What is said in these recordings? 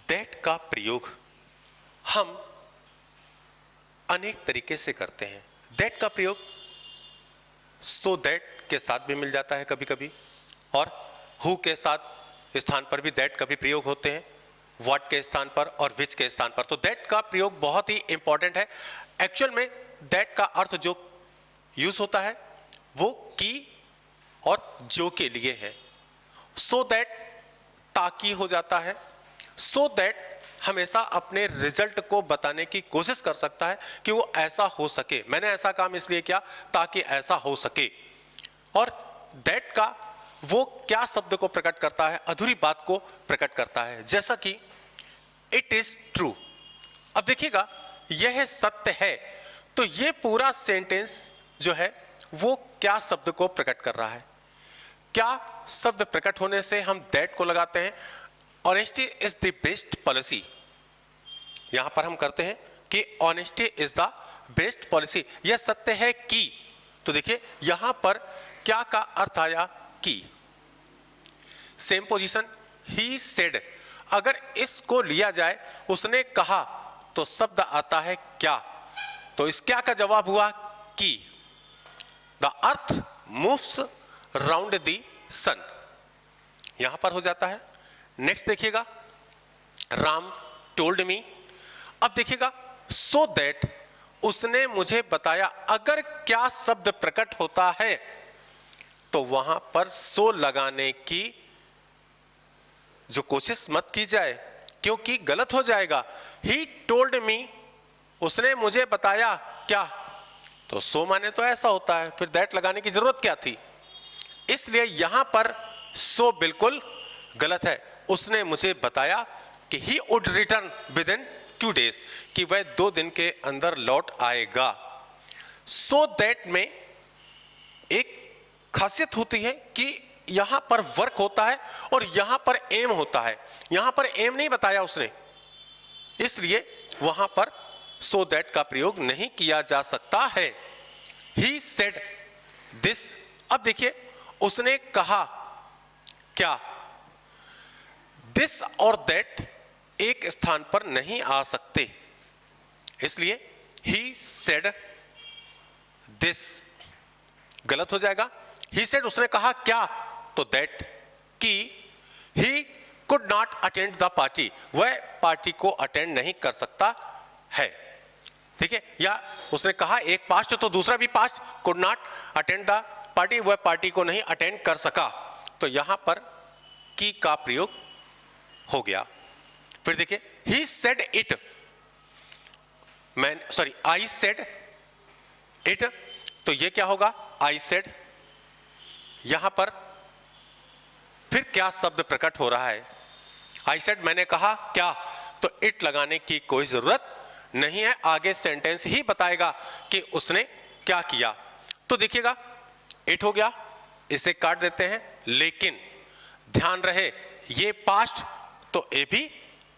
That का प्रयोग हम अनेक तरीके से करते हैं। दैट का प्रयोग सो दैट के साथ भी मिल जाता है कभी कभी, और हु के साथ स्थान पर भी दैट का भी प्रयोग होते हैं, व्हाट के स्थान पर और विच के स्थान पर। तो दैट का प्रयोग बहुत ही इंपॉर्टेंट है। एक्चुअल में दैट का अर्थ जो यूज होता है वो की और जो के लिए है। सो दैट ताकि हो जाता है। सो दैट हमेशा अपने रिजल्ट को बताने की कोशिश कर सकता है कि वो ऐसा हो सके, मैंने ऐसा काम इसलिए किया ताकि ऐसा हो सके। और दैट का वो क्या शब्द को प्रकट करता है, अधूरी बात को प्रकट करता है, जैसा कि इट इज ट्रू। अब देखिएगा, यह सत्य है, तो ये पूरा सेंटेंस जो है वो क्या शब्द को प्रकट कर रहा है। क्या शब्द प्रकट होने से हम दैट को लगाते हैं। Honesty is the best policy, यहां पर हम करते हैं कि honesty is the best policy, यह सत्य है कि। तो देखिए यहां पर क्या का अर्थ आया कि। सेम पोजीशन ही सेड, अगर इसको लिया जाए उसने कहा तो शब्द आता है क्या, तो इस क्या का जवाब हुआ कि। The earth moves round the sun, यहां पर हो जाता है। नेक्स्ट देखिएगा, राम टोल्ड मी। अब देखिएगा, सो दैट उसने मुझे बताया, अगर क्या शब्द प्रकट होता है तो वहां पर सो लगाने की जो कोशिश मत की जाए, क्योंकि गलत हो जाएगा। ही टोल्ड मी, उसने मुझे बताया क्या, तो सो माने तो ऐसा होता है, फिर दैट लगाने की जरूरत क्या थी। इसलिए यहां पर सो बिल्कुल गलत है। उसने मुझे बताया कि he would return with in 2 days, कि वह 2 दिन के अंदर लौट आएगा। सो दैट में एक खासियत होती है कि यहां पर वर्क होता है और यहां पर एम होता है। यहां पर एम नहीं बताया उसने, इसलिए वहां पर सो दैट का प्रयोग नहीं किया जा सकता है। ही सेड दिस, अब देखिए उसने कहा क्या, दिस और दैट एक स्थान पर नहीं आ सकते, इसलिए ही सेड दिस गलत हो जाएगा। ही सेड उसने कहा क्या, तो दैट कि he could not attend the party, वह पार्टी को अटेंड नहीं कर सकता है। ठीक है, या उसने कहा एक पास्ट तो दूसरा भी past, could not attend the party, वह पार्टी को नहीं अटेंड कर सका, तो यहां पर की का प्रयोग हो गया। फिर देखिए, he said it, I said it, तो ये क्या होगा, आई सेड। यहां पर फिर क्या शब्द प्रकट हो रहा है, आई सेड मैंने कहा क्या, तो इट लगाने की कोई जरूरत नहीं है, आगे सेंटेंस ही बताएगा कि उसने क्या किया। तो देखिएगा इट हो गया, इसे काट देते हैं, लेकिन ध्यान रहे ये पास्ट तो ए भी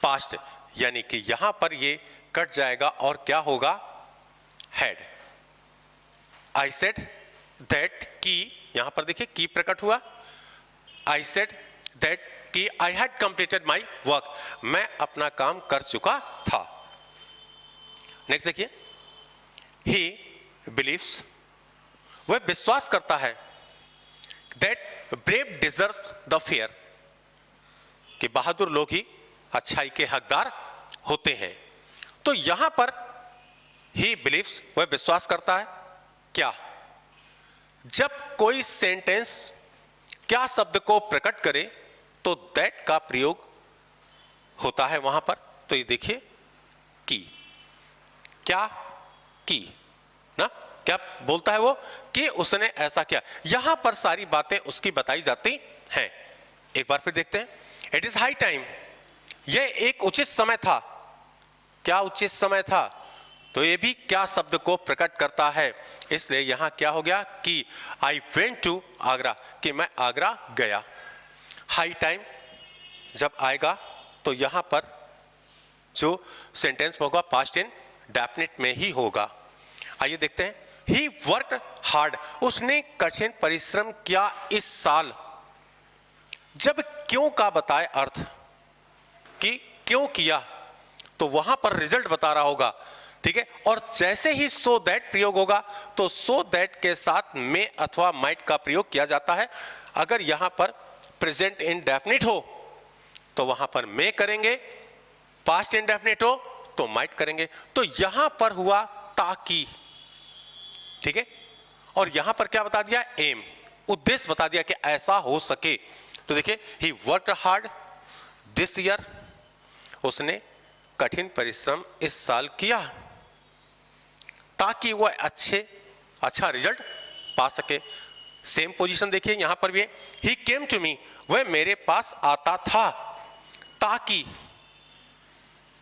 पास्ट, यानी कि यहां पर ये कट जाएगा और क्या होगा, हैड। आई सेड दैट की, यहां पर देखिए की प्रकट हुआ। आई सेड दैट की I had completed my work, मैं अपना काम कर चुका था। नेक्स्ट देखिए, ही बिलीव्स, वह विश्वास करता है, that brave deserve the fair, कि बहादुर लोग ही अच्छाई के हकदार होते हैं। तो यहां पर ही बिलीव्स, वह विश्वास करता है क्या, जब कोई सेंटेंस क्या शब्द को प्रकट करे तो दैट का प्रयोग होता है वहां पर। तो ये देखिए की, क्या की ना, क्या बोलता है वो कि उसने ऐसा किया, यहां पर सारी बातें उसकी बताई जाती हैं। एक बार फिर देखते हैं, इट इज हाई टाइम, यह एक उचित समय था। क्या उचित समय था, तो ये भी क्या शब्द को प्रकट करता है, इसलिए यहां क्या हो गया कि आई वेंट टू आगरा, कि मैं आगरा गया। हाई टाइम जब आएगा तो यहां पर जो सेंटेंस होगा पास्ट इन डेफिनेट में ही होगा। आइए देखते हैं, ही वर्कड हार्ड, उसने कठिन परिश्रम किया इस साल। जब क्यों का बताए अर्थ कि क्यों किया, तो वहां पर रिजल्ट बता रहा होगा, ठीक है। और जैसे ही सो दैट प्रयोग होगा तो सो दैट के साथ मे अथवा माइट का प्रयोग किया जाता है। अगर यहां पर प्रेजेंट इंडेफिनिट हो तो वहां पर मे करेंगे, पास्ट इंडेफिनिट हो तो माइट करेंगे। तो यहां पर हुआ ताकि, ठीक है। और यहां पर क्या बता दिया, एम, उद्देश्य बता दिया कि ऐसा हो सके। तो देखिए, he worked hard this year, उसने कठिन परिश्रम इस साल किया ताकि वह अच्छा रिजल्ट पा सके। सेम पोजीशन देखिए यहां पर भी है, ही केम टू मी, वह मेरे पास आता था ताकि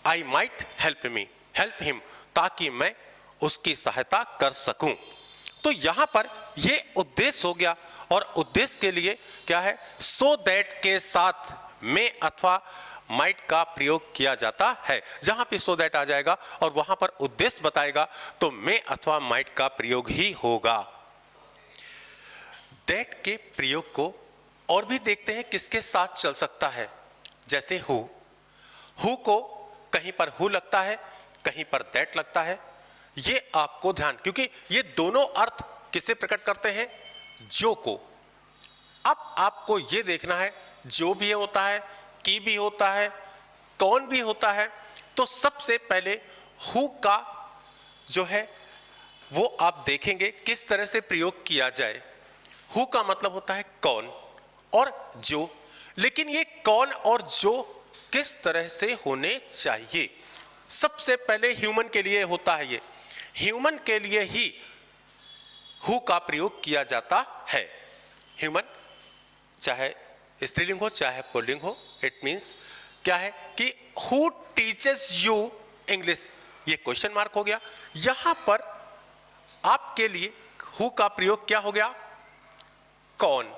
आई माइट हेल्प हिम, ताकि मैं उसकी सहायता कर सकूं। तो यहां पर यह उद्देश्य हो गया, और उद्देश्य के लिए क्या है, सो दैट के साथ में अथवा माइट का प्रयोग किया जाता है। जहां पे सो दैट आ जाएगा और वहां पर उद्देश्य बताएगा तो में अथवा माइट का प्रयोग ही होगा। दैट के प्रयोग को और भी देखते हैं किसके साथ चल सकता है। जैसे हु को कहीं पर हु लगता है, कहीं पर दैट लगता है। ये आपको ध्यान, क्योंकि ये दोनों अर्थ किसे प्रकट करते हैं, जो को। अब आपको ये देखना है, जो भी होता है, की भी होता है, कौन भी होता है। तो सबसे पहले हु का जो है वो आप देखेंगे किस तरह से प्रयोग किया जाए। हु का मतलब होता है कौन और जो, लेकिन ये कौन और जो किस तरह से होने चाहिए। सबसे पहले ह्यूमन के लिए होता है, ये ह्यूमन के लिए ही हु का प्रयोग किया जाता है। ह्यूमन चाहे स्त्रीलिंग हो चाहे पुल्लिंग हो, इट मींस क्या है कि हु टीचेस यू इंग्लिश, ये क्वेश्चन मार्क हो गया। यहां पर आपके लिए हु का प्रयोग क्या हो गया, कौन।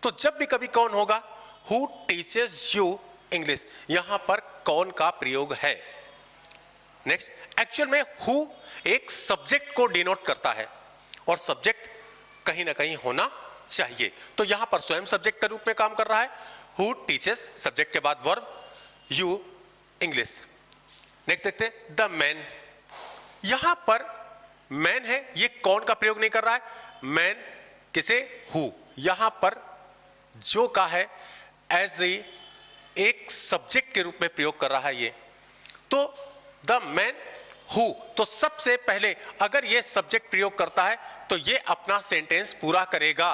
तो जब भी कभी कौन होगा, हु टीचेस यू इंग्लिश, यहां पर कौन का प्रयोग है। नेक्स्ट, एक्चुअल में हु एक सब्जेक्ट को डिनोट करता है और सब्जेक्ट कहीं ना कहीं होना चाहिए। तो यहां पर स्वयं सब्जेक्ट के रूप में काम कर रहा है। हु टीचेस, सब्जेक्ट के बाद वर्ब, यू इंग्लिश। नेक्स्ट देखते हैं द मैन, यहां पर मैन है, ये कौन का प्रयोग नहीं कर रहा है। मैन किसे, हु, यहां पर जो का है एज एक सब्जेक्ट के रूप में प्रयोग कर रहा है ये। तो द मैन हु, तो सबसे पहले अगर ये सब्जेक्ट प्रयोग करता है तो ये अपना सेंटेंस पूरा करेगा।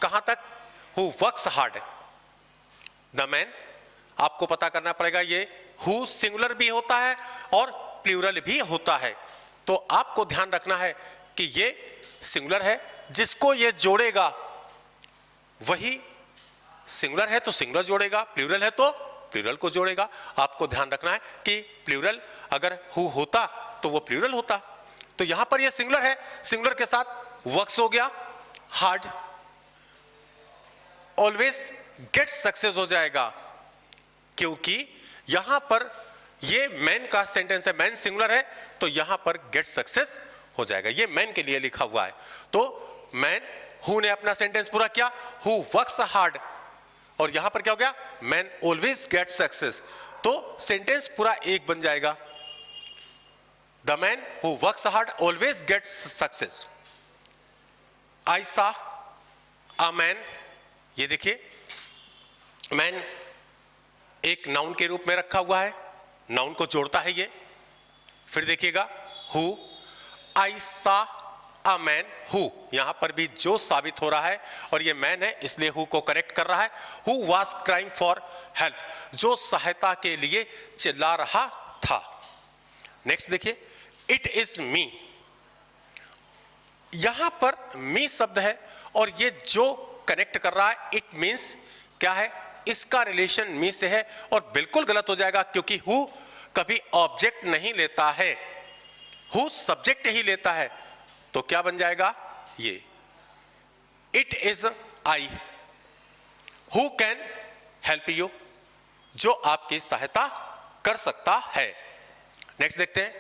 कहां तक, who works hard. The man, आपको पता करना पड़ेगा ये हु सिंगुलर भी होता है और प्लूरल भी होता है। तो आपको ध्यान रखना है कि ये सिंगुलर है, जिसको ये जोड़ेगा वही सिंगुलर है तो सिंगुलर जोड़ेगा, प्लूरल है तो प्लूरल को जोड़ेगा। आपको ध्यान रखना है कि प्लूरल अगर हु होता तो वो प्लूरल होता। तो यहां पर ये सिंगुलर है, सिंगुलर के साथ वर्क्स हो गया, हार्ड, ऑलवेज गेट सक्सेस हो जाएगा, क्योंकि यहां पर ये मैन का सेंटेंस है, मैन सिंगुलर है तो यहां पर गेट सक्सेस हो जाएगा। ये मैन के लिए लिखा हुआ है। तो मैन, हु ने अपना सेंटेंस पूरा किया, हु वर्क्स हार्ड, और यहां पर क्या हो गया, मैन ऑलवेज गेट सक्सेस। तो सेंटेंस पूरा एक बन जाएगा, the man who works hard always gets success. I saw a man, ये देखिए मैन एक नाउन के रूप में रखा हुआ है, नाउन को जोड़ता है ये। फिर देखिएगा who, I saw a man, who, यहां पर भी जो साबित हो रहा है और ये मैन है इसलिए हु को करेक्ट कर रहा है। Who was crying for help, जो सहायता के लिए चिल्ला रहा था। नेक्स्ट देखिए, इट इज मी, यहां पर मी शब्द है और ये जो कनेक्ट कर रहा है, इट मींस क्या है, इसका रिलेशन मी से है और बिल्कुल गलत हो जाएगा, क्योंकि हु कभी ऑब्जेक्ट नहीं लेता है, हु सब्जेक्ट ही लेता है। तो क्या बन जाएगा ये, it is I who can help you, जो आपकी सहायता कर सकता है। नेक्स्ट देखते हैं,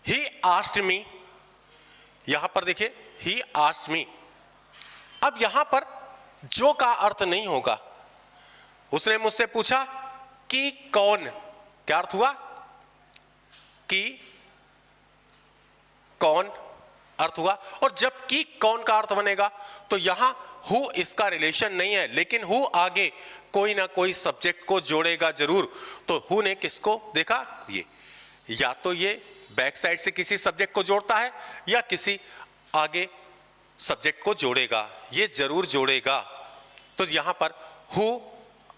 ही आस्क्ड मी, यहां पर देखिए ही आस्क्ड मी। अब यहां पर जो का अर्थ नहीं होगा, उसने मुझसे पूछा कि कौन, क्या अर्थ हुआ, कि कौन अर्थ हुआ। और जब कि कौन का अर्थ बनेगा तो यहां हु इसका रिलेशन नहीं है, लेकिन हु आगे कोई ना कोई सब्जेक्ट को जोड़ेगा जरूर। तो हु ने किसको देखा, ये या तो ये बैक साइड से किसी सब्जेक्ट को जोड़ता है या किसी आगे सब्जेक्ट को जोड़ेगा, ये जरूर जोड़ेगा। तो यहां पर who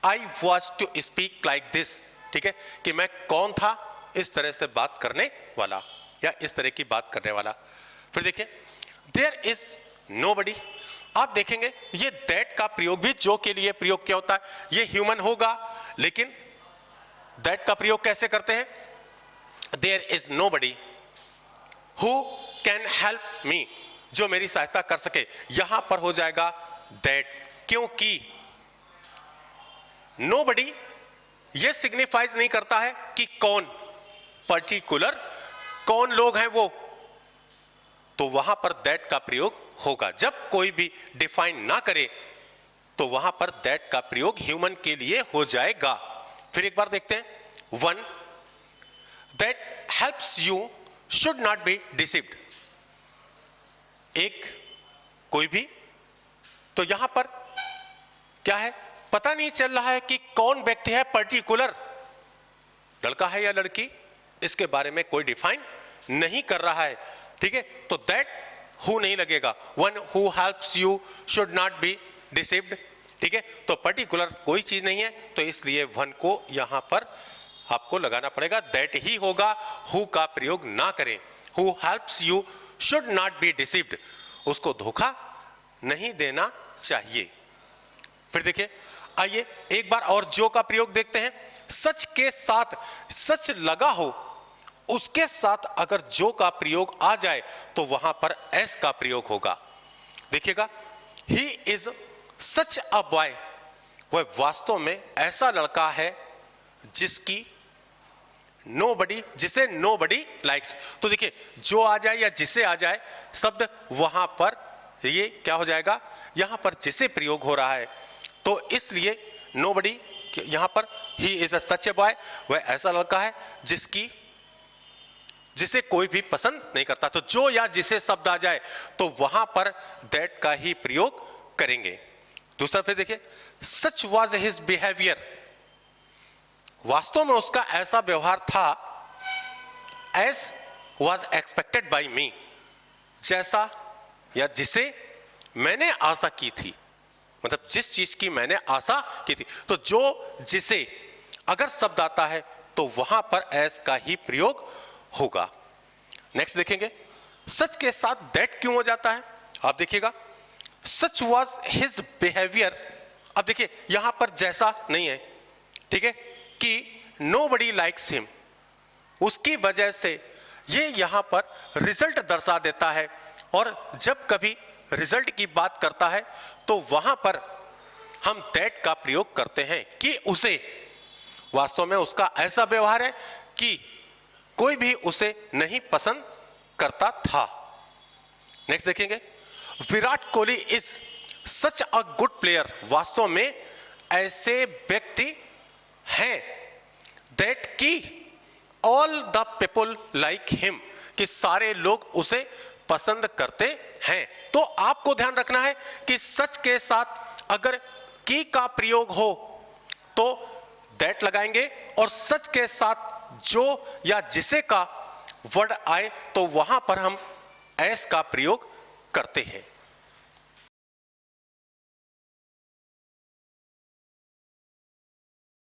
I was to speak like this, ठीक है, कि मैं कौन था इस तरह से बात करने वाला या इस तरह की बात करने वाला। फिर देखिए देयर इज नोबडी, आप देखेंगे ये दैट का प्रयोग भी जो के लिए प्रयोग क्या होता है, ये ह्यूमन होगा, लेकिन दैट का प्रयोग कैसे करते हैं, there is nobody who can help me, जो मेरी सहायता कर सके। यहां पर हो जाएगा दैट, क्योंकि नोबडी ये सिग्निफाइज नहीं करता है कि कौन, पर्टिकुलर कौन लोग हैं वो, तो वहां पर दैट का प्रयोग होगा। जब कोई भी डिफाइन ना करे तो वहां पर दैट का प्रयोग ह्यूमन के लिए हो जाएगा। फिर एक बार देखते हैं, one that helps you should not be deceived, एक कोई भी, तो यहां पर क्या है, पता नहीं चल रहा है कि कौन व्यक्ति है, पर्टिकुलर लड़का है या लड़की, इसके बारे में कोई डिफाइन नहीं कर रहा है, ठीक है। तो दैट हु नहीं लगेगा, one who helps you should not be deceived, ठीक है। तो पर्टिकुलर कोई चीज नहीं है, तो इसलिए वन को यहां पर आपको लगाना पड़ेगा, दैट ही होगा, हु का प्रयोग ना करें। Who helps you should not be deceived, उसको धोखा नहीं देना चाहिए। फिर देखिए, आइए एक बार और जो का प्रयोग देखते हैं। सच के साथ सच लगा हो, उसके साथ अगर जो का प्रयोग आ जाए तो वहां पर एस का प्रयोग होगा। देखिएगा, he is such a boy, वह वास्तव में ऐसा लड़का है जिसकी नोबडी, जिसे नोबडी लाइक्स। तो देखिए जो आ जाए या जिसे आ जाए शब्द, वहां पर ये क्या हो जाएगा, यहां पर जिसे प्रयोग हो रहा है, तो इसलिए नोबडी यहां पर he is a such a boy, वह ऐसा लड़का है जिसे कोई भी पसंद नहीं करता। तो जो या जिसे शब्द आ जाए तो वहां पर दैट का ही प्रयोग करेंगे। दूसरा फिर देखिए, सच वॉज हिज बिहेवियर, वास्तव में उसका ऐसा व्यवहार था, एज वॉज एक्सपेक्टेड बाई मी, जैसा या जिसे मैंने आशा की थी, मतलब जिस चीज की मैंने आशा की थी। तो जो जिसे अगर शब्द आता है तो वहां पर एस का ही प्रयोग होगा। नेक्स्ट देखेंगे, सच के साथ दैट क्यों हो जाता है, आप देखिएगा, सच वॉज हिज बिहेवियर। अब देखिए यहां पर जैसा नहीं है, ठीक है, कि नोबडी लाइक्स हिम, उसकी वजह से ये यहां पर रिजल्ट दर्शा देता है। और जब कभी रिजल्ट की बात करता है तो वहां पर हम दैट का प्रयोग करते हैं कि उसे, वास्तव में उसका ऐसा व्यवहार है कि कोई भी उसे नहीं पसंद करता था। नेक्स्ट देखेंगे, Virat Kohli is such a good player, वास्तव में ऐसे व्यक्ति हैं, दैट की all the people like him, कि सारे लोग उसे पसंद करते हैं। तो आपको ध्यान रखना है कि सच के साथ अगर की का प्रयोग हो तो दैट लगाएंगे, और सच के साथ जो या जिसे का वर्ड आए तो वहां पर हम एस का प्रयोग करते हैं।